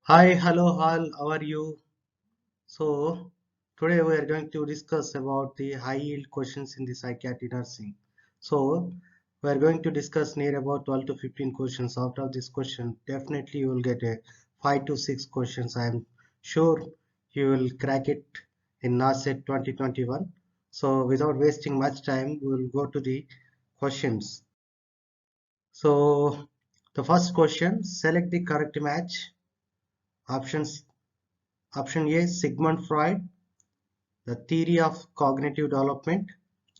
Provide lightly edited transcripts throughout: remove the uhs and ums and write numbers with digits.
Hi, hello, all. How are you? So, today we are going to discuss about the high yield questions in the psychiatry nursing. So, we are going to discuss near about 12 to 15 questions. Out of this question, definitely you will get a 5 to 6 questions. I am sure you will crack it in NASET 2021. So, without wasting much time, we will go to the questions. So, the first question, select the correct match. Options Option A, Sigmund Freud, The Theory of Cognitive Development,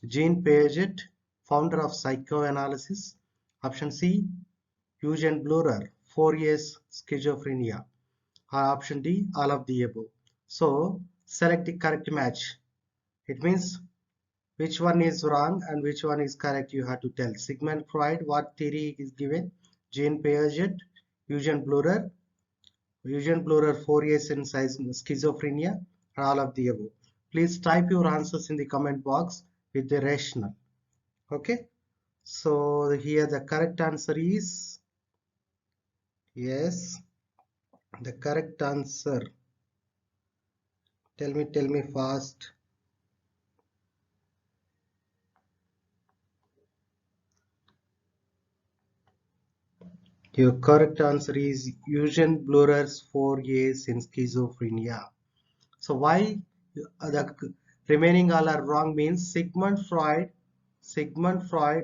Jean Piaget, founder of psychoanalysis. Option C, Eugen Bleuler, 4 years schizophrenia. Or option D, all of the above. So select the correct match. It means which one is wrong and which one is correct you have to tell. Sigmund Freud, what theory is given? Jean Piaget, Eugen Bleuler, 4 years in schizophrenia, or all of the above. Please type your answers in the comment box with the rational. Okay. So here the correct answer is yes. The correct answer. Tell me fast. Your correct answer is Eugen Bleuler's 4 years in schizophrenia. So why the remaining all are wrong means Sigmund Freud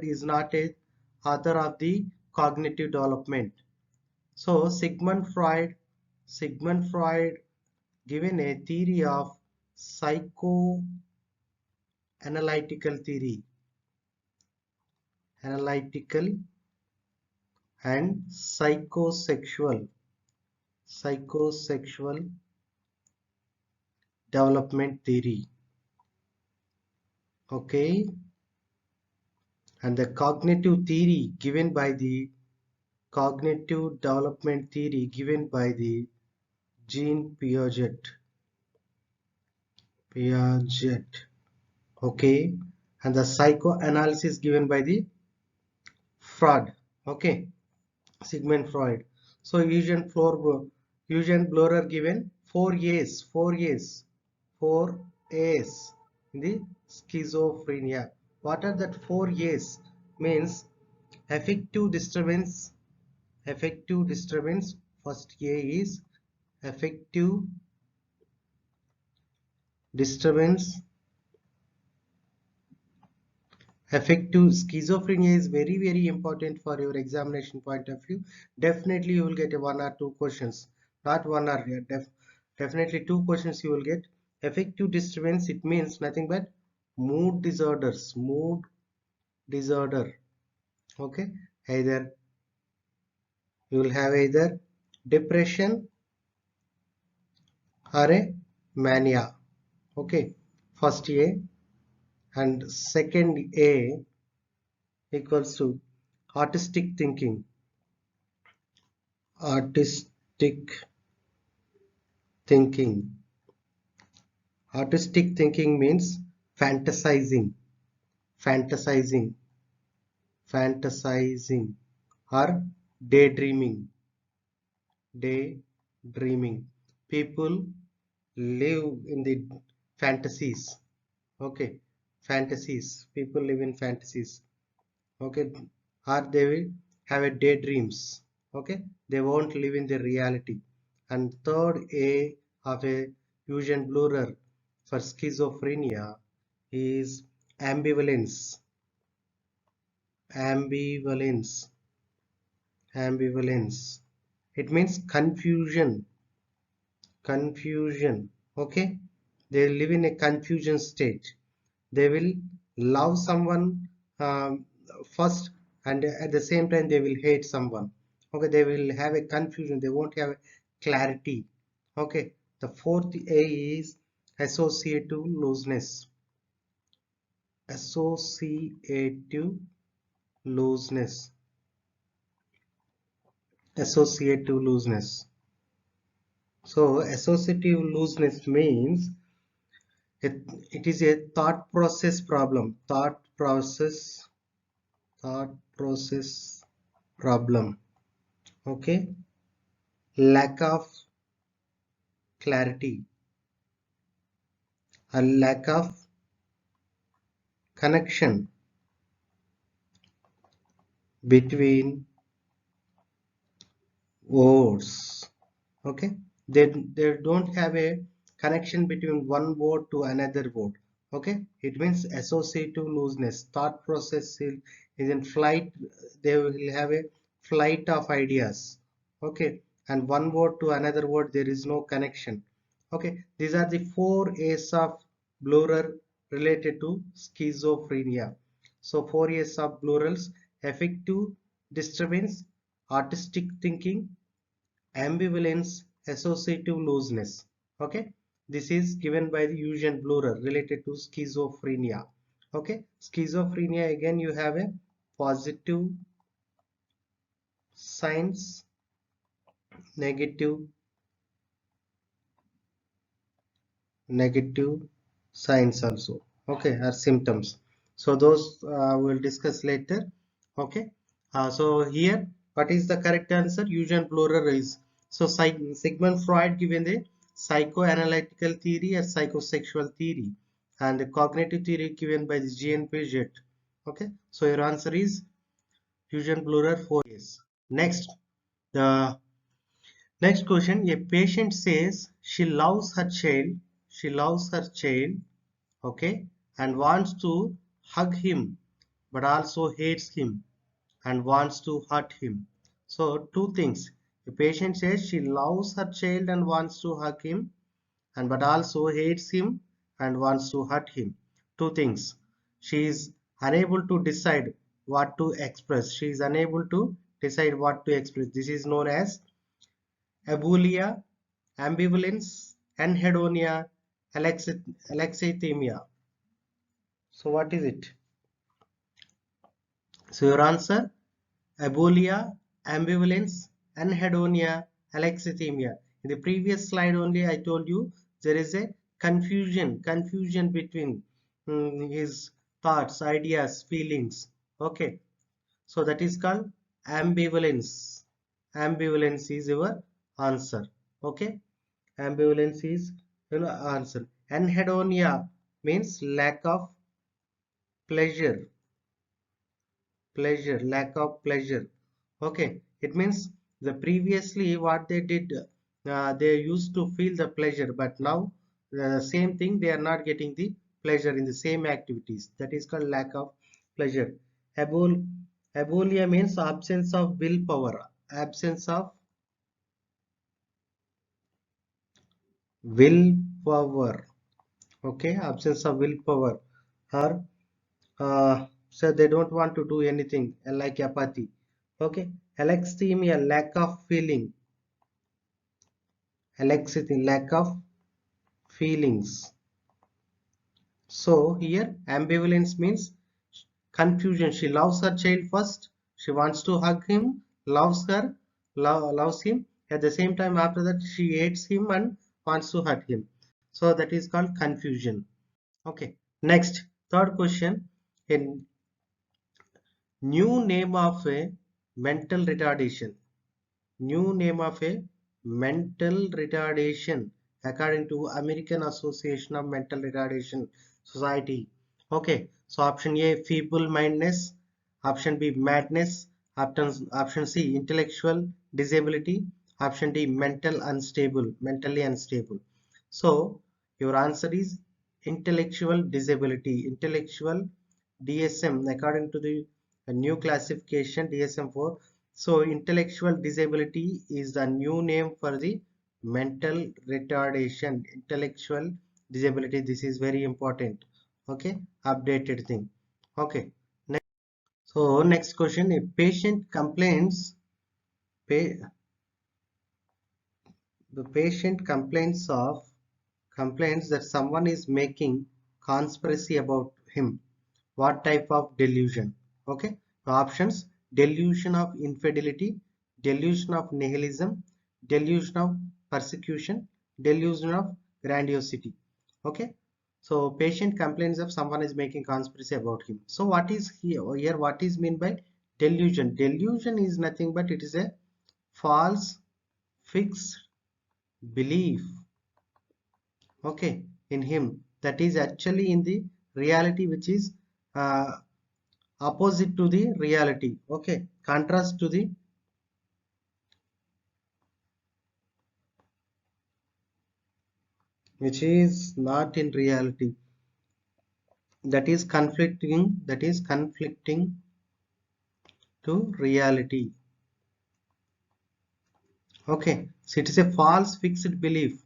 is not a author of the cognitive development. So Sigmund Freud given a theory of psychoanalytical theory, analytical and psychosexual development theory. Okay, and the cognitive development theory given by the Jean Piaget. Okay, and the psychoanalysis given by the Freud. Okay, Sigmund Freud. So Eugen Bleuler given 4 years, 4 years in the schizophrenia. What are that 4 years? Means affective disturbance. Affective disturbance. First A is affective disturbance. Affective schizophrenia is very important for your examination point of view. Definitely you will get a 1 or 2 questions, not one or definitely 2 questions you will get. Affective disturbance, it means nothing but mood disorders, mood disorder. Okay, either you will have either depression or a mania. Okay, first A, and second A equals to artistic thinking. Artistic thinking. Artistic thinking means fantasizing, fantasizing, fantasizing, or daydreaming, daydreaming. People live in the fantasies. Okay, fantasies. People live in fantasies. Okay, or they will have a daydreams. Okay, they won't live in the reality. And third A of a Eugen Bleuler for schizophrenia is ambivalence. Ambivalence. Ambivalence. It means confusion. Confusion. Okay, they live in a confusion state. They will love someone first, and at the same time they will hate someone. Okay, they will have a confusion, they won't have clarity. Okay, the fourth A is associative looseness. Associative looseness. Associative looseness. So associative looseness means it is a thought process problem. Okay, lack of clarity, a lack of connection between words. Okay, they don't have a connection between one word to another word. Okay, it means associative looseness, thought process is in flight. They will have a flight of ideas. Okay, and one word to another word, there is no connection. Okay, these are the 4 A's of blurrer related to schizophrenia. So 4 A's of blurrers: affective disturbance, artistic thinking, ambivalence, associative looseness. Okay, this is given by the Eugen Bleuler related to schizophrenia. Okay, schizophrenia, again you have a positive signs, negative negative signs also. Okay, are symptoms. So those we'll discuss later. Okay, so here what is the correct answer? Eugen Bleuler is, so Sigmund Freud given the psychoanalytical theory or psychosexual theory, and the cognitive theory given by the Jean Piaget. Okay, so your answer is Eugen Bleuler, 4 years. Next, the next question: a patient says she loves her child, okay, and wants to hug him, but also hates him and wants to hurt him. So two things. The patient says she loves her child and wants to hug him, and but also hates him and wants to hurt him. Two things. She is unable to decide what to express. She is unable to decide what to express. This is known as abulia, ambivalence, anhedonia, alexithymia. So what is it? So your answer: abulia, ambivalence, anhedonia, alexithymia. In the previous slide only I told you there is a confusion between his thoughts, ideas, feelings. Okay, so that is called ambivalence. Ambivalence is your answer. Okay, ambivalence is your answer. Anhedonia means lack of pleasure, lack of pleasure. Okay, it means the previously what they did, they used to feel the pleasure, but now the same thing they are not getting the pleasure in the same activities. That is called lack of pleasure. Abol Abulia means absence of willpower, absence of willpower. Okay, absence of willpower, or so they don't want to do anything, like apathy. Okay, alexithymia, lack of feeling, alexithymia, lack of feelings. So here ambivalence means confusion. She loves her child first, she wants to hug him, loves her, loves him. At the same time, after that, she hates him and wants to hurt him. So that is called confusion. Okay. Next, third question. In new name of a mental retardation. New name of a mental retardation according to American Association of Mental Retardation Society. Okay, so option A, feeble mindedness, option B, madness, option C, intellectual disability, option D, mentally unstable. So your answer is intellectual disability, intellectual DSM according to the new classification DSM-4. So intellectual disability is the new name for the mental retardation. Intellectual disability, this is very important. Okay, updated thing. Okay, next. So next question: a patient pay, the patient complains that someone is making conspiracy about him. What type of delusion? Okay, the options: delusion of infidelity, delusion of nihilism, delusion of persecution, delusion of grandiosity. Okay, so patient complains of someone is making conspiracy about him. So what is here what is meant by delusion? Delusion is nothing but it is a false fixed belief. okay, in him, that is actually in the reality, which is uh, opposite to the reality, okay, contrast to the, which is not in reality, that is conflicting to reality. Okay, so it is a false fixed belief.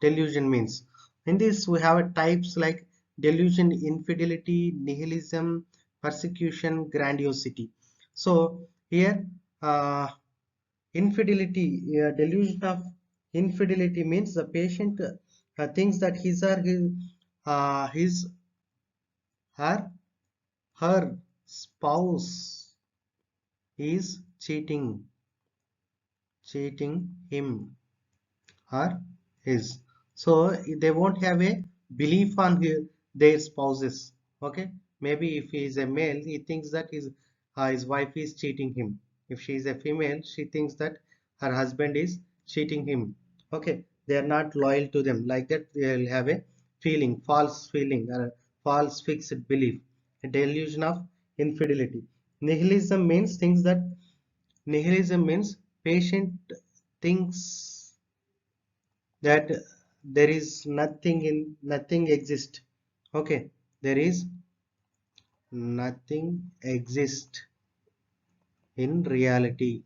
Delusion means. In this, we have types like delusion, infidelity, nihilism, persecution, grandiosity. So here, infidelity, delusion of infidelity means the patient thinks that his her her spouse is cheating him or his. So they won't have a belief on their spouses. Okay, maybe if he is a male, he thinks that his wife is cheating him. If she is a female, she thinks that her husband is cheating him. Okay, they are not loyal to them. Like that, they will have a feeling, or false fixed belief, a delusion of infidelity. Nihilism means things that Nihilism means patient thinks that there is nothing exist. Okay, there is nothing exist in reality.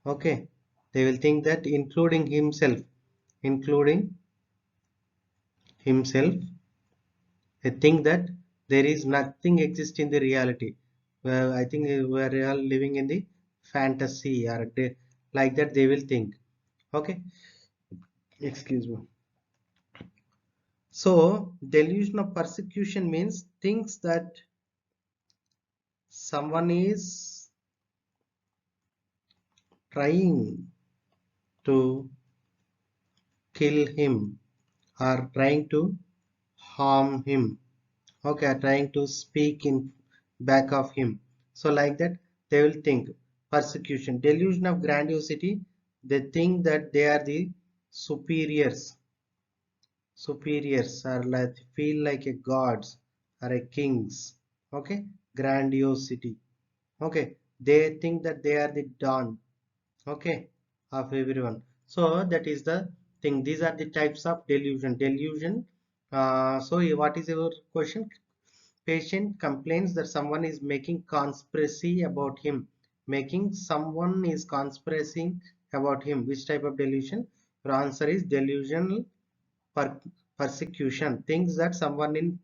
Okay, they will think that including himself, they think that there is nothing exist in the reality. Well, I think we are all living in the fantasy, or like that they will think. Okay, excuse me. So, delusion of persecution means thinks that someone is trying to kill him, or trying to harm him. Okay, trying to speak in back of him. So, like that, they will think persecution. Delusion of grandiosity, they think that they are the superiors. Superiors are like feel like a gods or a kings. Okay, grandiosity. Okay, they think that they are the dawn, okay, of everyone. So that is the thing. These are the types of delusion. So what is your question? Patient complains that someone is making conspiracy about him. Making someone is conspiring about him. Which type of delusion? Your answer is delusional per persecution. Thinks that someone in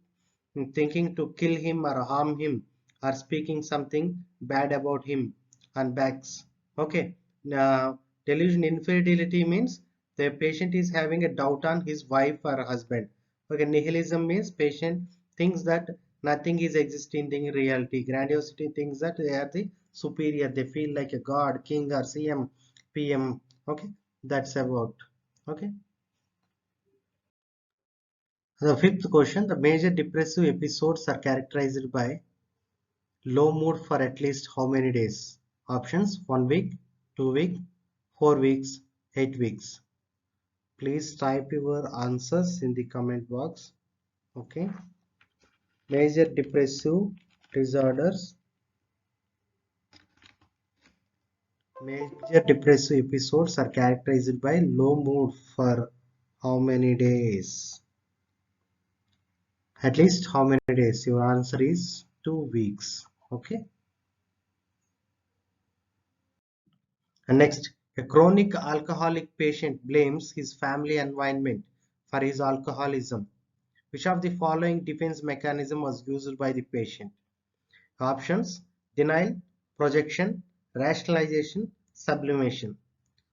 thinking to kill him or harm him, or speaking something bad about him and backs. Okay. Now, delusion infidelity means the patient is having a doubt on his wife or husband. Okay. Nihilism means patient thinks that nothing is existing in reality. Grandiosity thinks that they are the superior. They feel like a god, king, or CM, PM. Okay. That's about. Okay. The fifth question, the major depressive episodes are characterized by low mood for at least how many days? Options 1 week, 2 weeks, 4 weeks, 8 weeks. Please type your answers in the comment box. Okay. Major depressive disorders. Major depressive episodes are characterized by low mood for how many days? At least how many days? Your answer is 2 weeks. Okay. And next, a chronic alcoholic patient blames his family environment for his alcoholism. Which of the following defense mechanism was used by the patient? Options: denial, projection, rationalization, sublimation.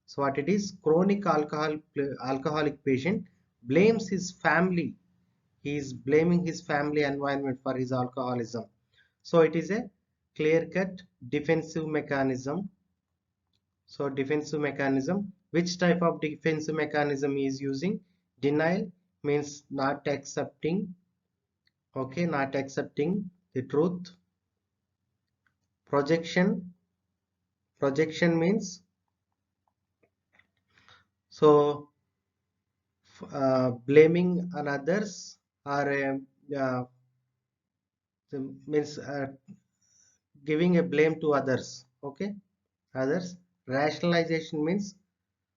So what it is? Chronic alcoholic patient blames his family. He is blaming his family environment for his alcoholism. So it is a clear-cut defensive mechanism. So defensive mechanism, which type of defensive mechanism he is using? Denial means not accepting, okay, not accepting the truth. Projection means, so blaming on others, or means giving a blame to others. Okay, others. Rationalization means,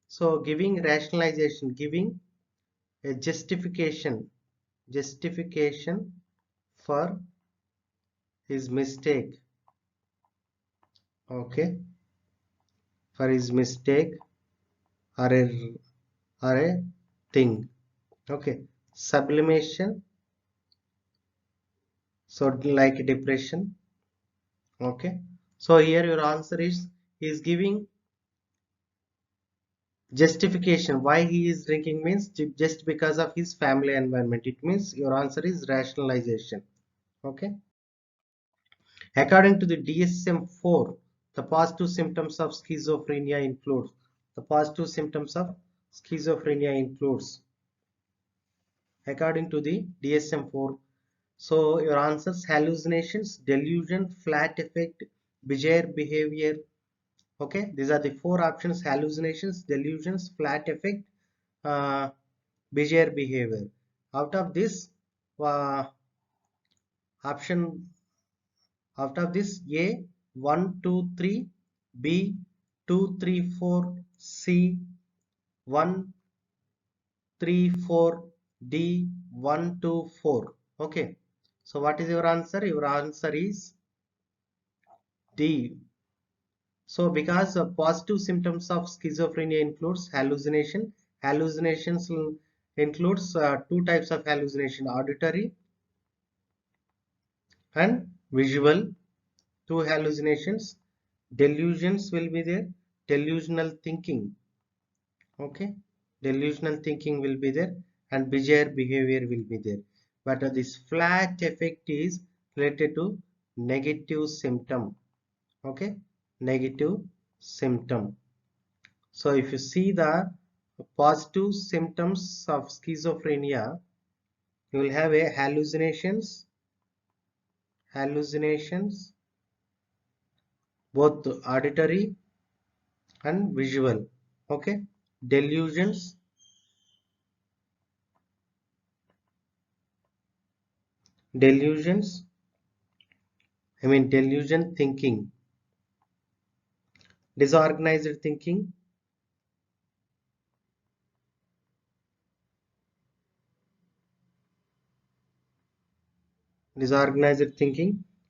so giving rationalization, giving a justification for his mistake. Okay, for his mistake, or a thing. Okay, sublimation, so like depression. Okay, so here your answer is, he is giving justification why he is drinking, means just because of his family environment. It means your answer is rationalization. Okay, according to the DSM-4, the positive symptoms of schizophrenia include, the positive symptoms of schizophrenia includes, according to the DSM-4. So your answers: hallucinations, delusion, flat effect, bizarre behavior. Okay, these are the four options: hallucinations, delusions, flat effect, uh, bizarre behavior. Out of this, uh, option out of this, A 1 2 3, B 2 3 4, C 1 3 4, D 1 2 4. Okay, so what is your answer? Your answer is D. So because positive symptoms of schizophrenia includes hallucination, hallucinations includes two types of hallucination: auditory and visual. Two hallucinations. Delusions will be there, delusional thinking. Okay, delusional thinking will be there, and bizarre behavior will be there. But this flat effect is related to negative symptom. Okay, negative symptom. So if you see the positive symptoms of schizophrenia, you will have a hallucinations, both auditory and visual. Okay, delusions, delusions, delusion thinking, disorganized thinking,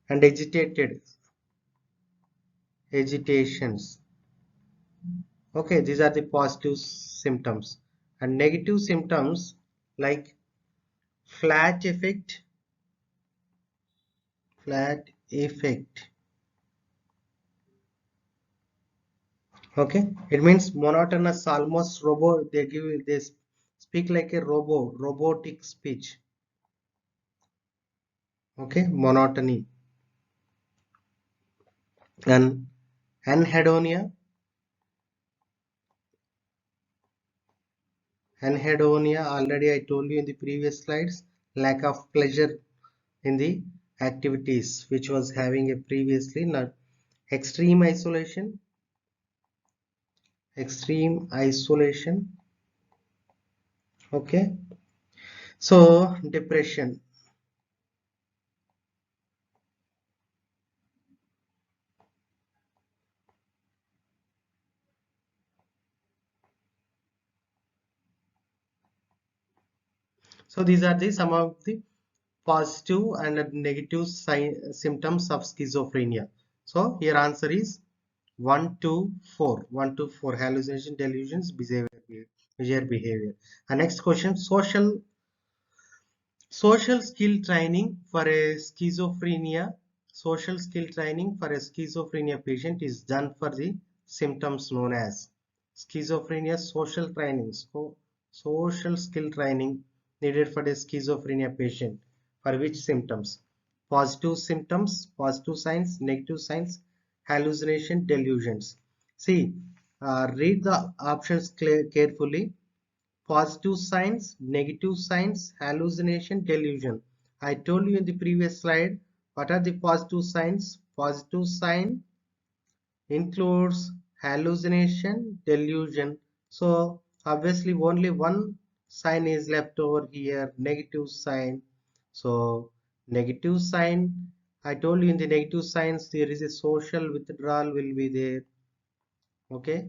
and agitations. Okay, these are the positive symptoms. And negative symptoms like flat effect, flat effect. Okay, it means monotonous, almost robot. They speak like a robotic speech. Okay, monotony. And anhedonia, anhedonia. Already I told you in the previous slides, lack of pleasure in the activities which was having a previously. Not extreme isolation, extreme isolation. Okay, so depression. So these are the some of the positive and negative symptoms of schizophrenia. So here answer is 1 to 4. 1 to 4: hallucination, delusions, bizarre behavior. And next question: social skill training for a schizophrenia. Social skill training for a schizophrenia patient is done for the symptoms known as schizophrenia. Social training, so social skill training needed for a schizophrenia patient for which symptoms? Positive symptoms, positive signs, negative signs, hallucination, delusions. See, read the options carefully. Positive signs, negative signs, hallucination, delusion. I told you in the previous slide, what are the positive signs? Positive sign includes hallucination, delusion. So obviously only one sign is left over here, negative sign. So negative sign, I told you in the negative signs there is a social withdrawal will be there. Okay,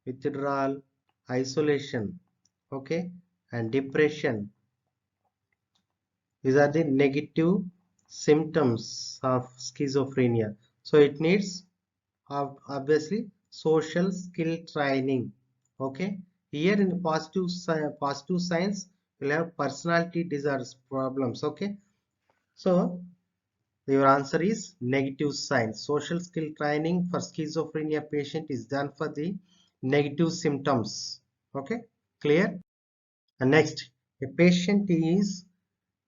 withdrawal, isolation, okay, and depression. These are the negative symptoms of schizophrenia. So it needs obviously social skill training. Okay, here in positive signs we'll have personality disorders problems. Okay, so your answer is negative signs. Social skill training for schizophrenia patient is done for the negative symptoms. Okay, clear? And next, a patient is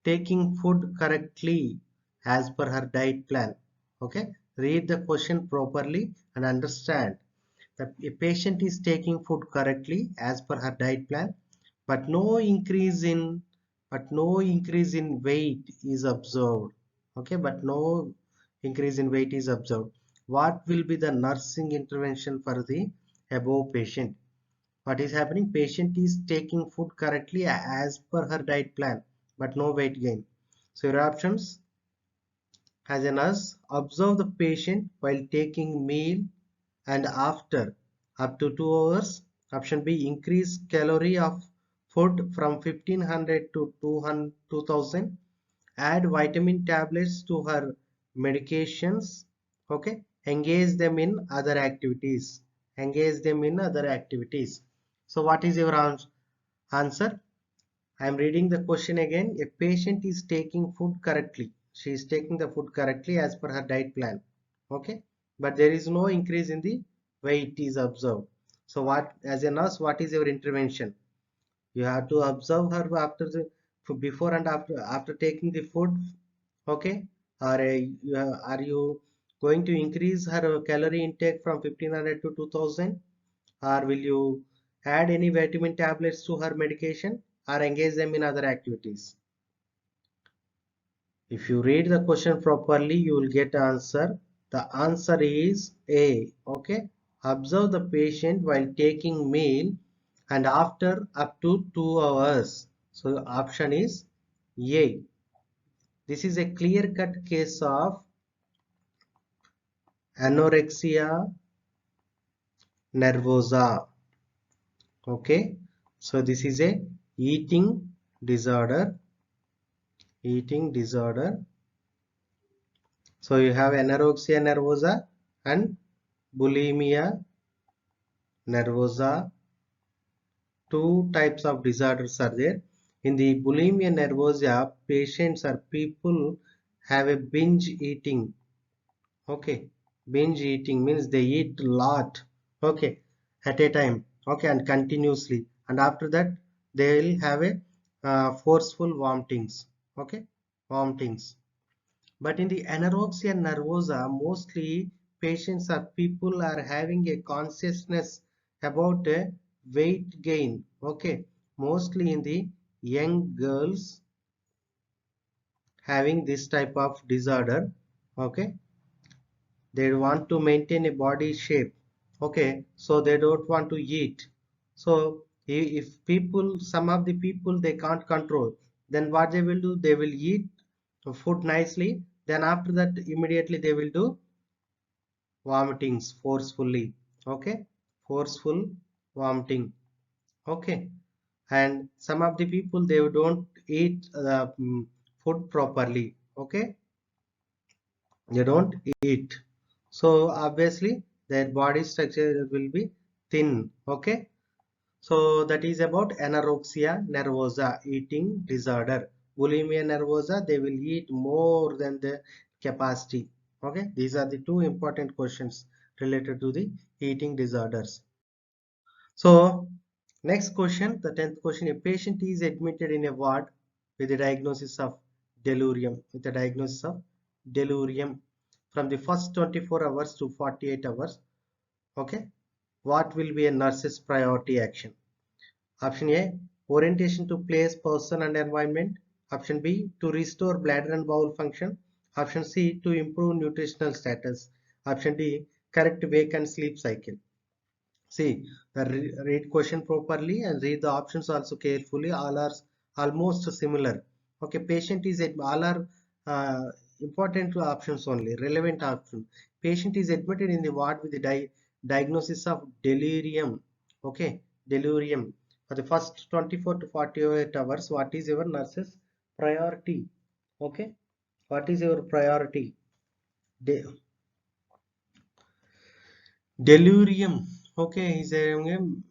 taking food correctly as per her diet plan. Okay, read the question properly and understand that a patient is taking food correctly as per her diet plan, but no increase in weight is observed. Okay, but no increase in weight is observed. What will be the nursing intervention for the above patient? What is happening? Patient is taking food correctly as per her diet plan, but no weight gain. So your options: as a nurse, observe the patient while taking meal and after up to 2 hours. Option B, increase calorie of food from 1500 to 2000. Add vitamin tablets to her medications. Okay, engage them in other activities. Engage them in other activities. So what is your answer? I am reading the question again. A patient is taking food correctly. She is taking the food correctly as per her diet plan. Okay, but there is no increase in the weight is observed. So what, as a nurse, what is your intervention? You have to observe her after the, before and after taking the food. Okay, are you going to increase her calorie intake from 1500 to 2000, or will you add any vitamin tablets to her medication or engage them in other activities? If you read the question properly, you will get answer. The answer is A. Okay, observe the patient while taking meal and after up to 2 hours. So the option is A. This is a clear-cut case of anorexia nervosa. Okay, so this is a eating disorder. Eating disorder. So you have anorexia nervosa and bulimia nervosa. Two types of disorders are there. In the bulimia nervosa, patients or people have a binge eating. Okay, binge eating means they eat a lot. Okay, at a time. Okay, and continuously. And after that, they will have a forceful vomitings. Okay, vomitings. But in the anorexia nervosa, mostly patients or people are having a consciousness about a weight gain. Okay, mostly in the young girls having this type of disorder. Okay, they want to maintain a body shape. Okay, so they don't want to eat. So if people, some of the people they can't control, then what they will do, they will eat food nicely, then after that immediately they will do vomitings forcefully. Okay, forceful vomiting. Okay, and some of the people they don't eat food properly. Okay, they don't eat, so obviously their body structure will be thin. Okay, so that is about anorexia nervosa, eating disorder. Bulimia nervosa, they will eat more than the capacity. Okay, these are the two important questions related to the eating disorders. So next question, the 10th question, a patient is admitted in a ward with a diagnosis of delirium, from the first 24 hours to 48 hours. Okay, what will be a nurse's priority action? Option A, orientation to place, person and environment. Option B, to restore bladder and bowel function. Option C, to improve nutritional status. Option D, correct wake and sleep cycle. See, read question properly and read the options also carefully. All are almost similar. Okay, patient is all are important options only, relevant option. Patient is admitted in the ward with the diagnosis of delirium. Okay, delirium. For the first 24 to 48 hours, what is your nurse's priority? Okay, what is your priority? De Delirium, okay, is a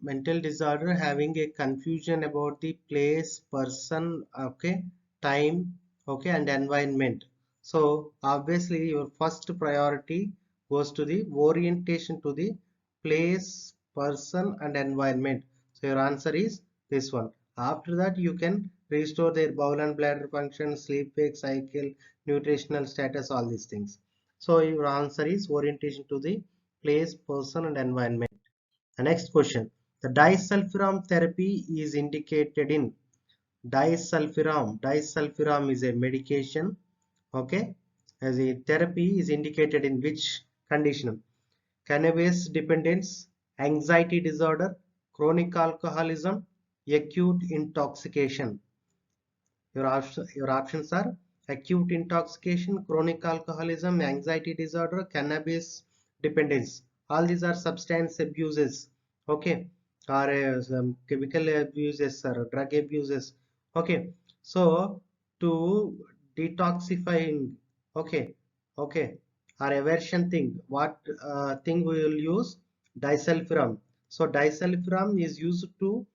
mental disorder having a confusion about the place, person, okay, time, okay, and environment. So obviously your first priority goes to the orientation to the place, person, and environment. So your answer is this one. After that, you can restore their bowel and bladder function, sleep wake cycle, nutritional status, all these things. So your answer is orientation to the place, person, and environment. The next question. The disulfiram therapy is indicated in disulfiram. Disulfiram is a medication. Okay. As a therapy is indicated in which condition? Cannabis dependence, anxiety disorder, chronic alcoholism, acute intoxication. Your options are acute intoxication, chronic alcoholism, anxiety disorder, cannabis dependence. All these are substance abuses, okay, or some chemical abuses or drug abuses, okay. So to detoxifying, okay, okay, or aversion thing, what thing we will use? Disulfiram. So disulfiram is used to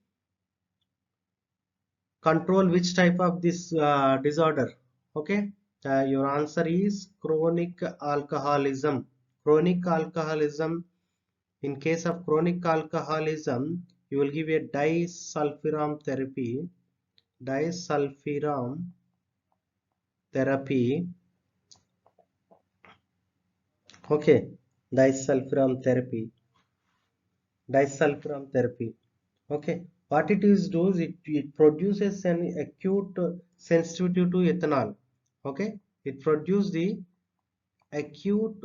control which type of this disorder? Okay, your answer is chronic alcoholism. Chronic alcoholism. In case of chronic alcoholism, you will give a disulfiram therapy. Disulfiram therapy. Okay, disulfiram therapy. Disulfiram therapy. Okay, what it is does, it produces an acute sensitivity to ethanol. Okay, it produces the acute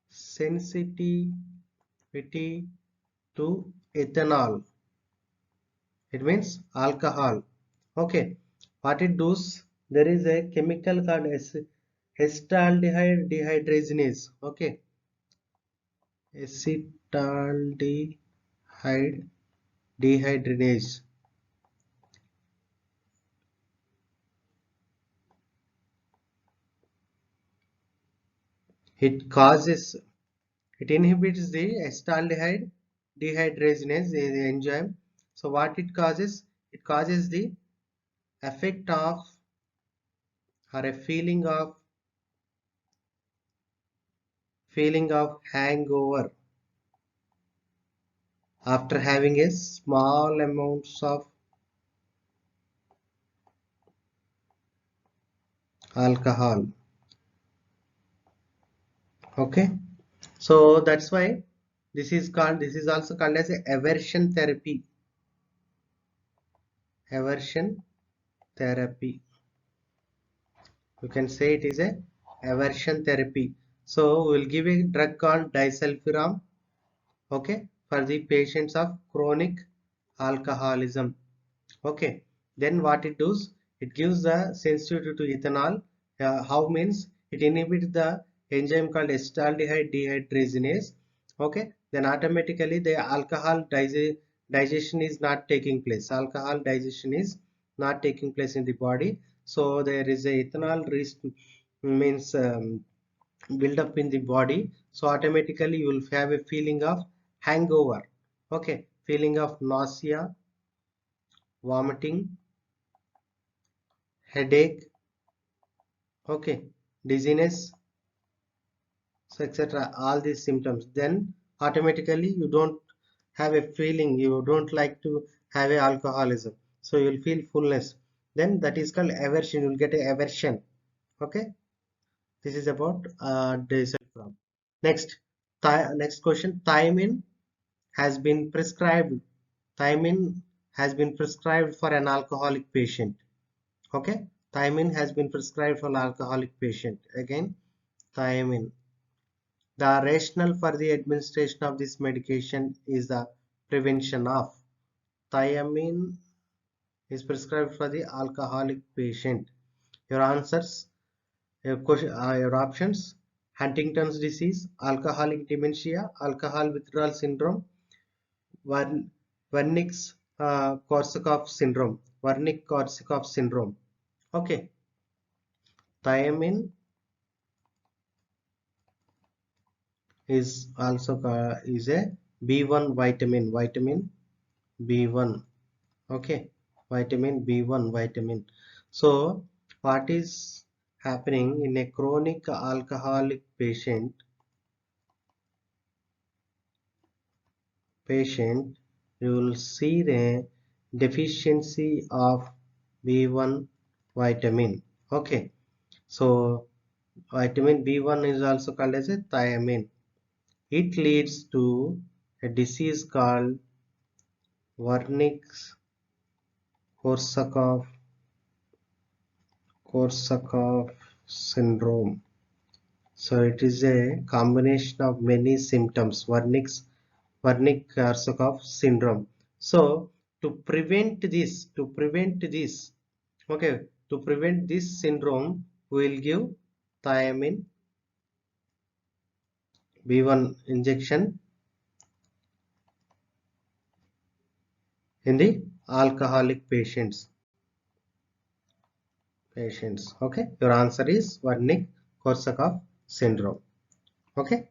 sensitivity to ethanol. It means alcohol. Okay, what it does, there is a chemical called acetaldehyde dehydrogenase. Okay, acetaldehyde dehydrogenase. It causes, it inhibits the acetaldehyde dehydrogenase the enzyme. So what it causes? It causes the effect of or a feeling of hangover after having a small amounts of alcohol. Okay, so that's why this is also called as a aversion therapy. Aversion therapy. You can say it is a aversion therapy. So we'll give a drug called disulfiram, okay, for the patients of chronic alcoholism. Okay, then what it does, it gives the sensitivity to ethanol. How means it inhibits the enzyme called acetaldehyde dehydrogenase. Okay, then automatically the alcohol digestion is not taking place. Alcohol digestion is not taking place in the body. So there is a ethanol risk means build up in the body. So automatically you will have a feeling of hangover. Okay, feeling of nausea, vomiting, headache, okay, dizziness, so etc. All these symptoms. Then automatically you don't have a feeling, you don't like to have a alcoholism. So you'll feel fullness. Then that is called aversion. You'll get a aversion. Okay. This is about disulfiram. Next, next question. Thiamine has been prescribed. Thiamine has been prescribed for an alcoholic patient. Okay, thiamine has been prescribed for an alcoholic patient. Again, thiamine. The rationale for the administration of this medication is the prevention of. Thiamine is prescribed for the alcoholic patient. Your answers, your options: Huntington's disease, alcoholic dementia, alcohol withdrawal syndrome, Wernicke-Korsakoff syndrome. Wernicke-Korsakoff syndrome. Okay. Thiamine is also is a B1 vitamin. Vitamin B1. Okay. Vitamin B1 vitamin. So what is happening in a chronic alcoholic patient? You will see the deficiency of B1 vitamin. Okay. So vitamin B1 is also called as a thiamine. It leads to a disease called Wernicke-Korsakoff syndrome. So it is a combination of many symptoms. Wernicke-Korsakoff syndrome. So to prevent this, okay, to prevent this syndrome, we will give thiamine B1 injection in the alcoholic patients. Okay, your answer is Wernicke-Korsakoff syndrome. Okay.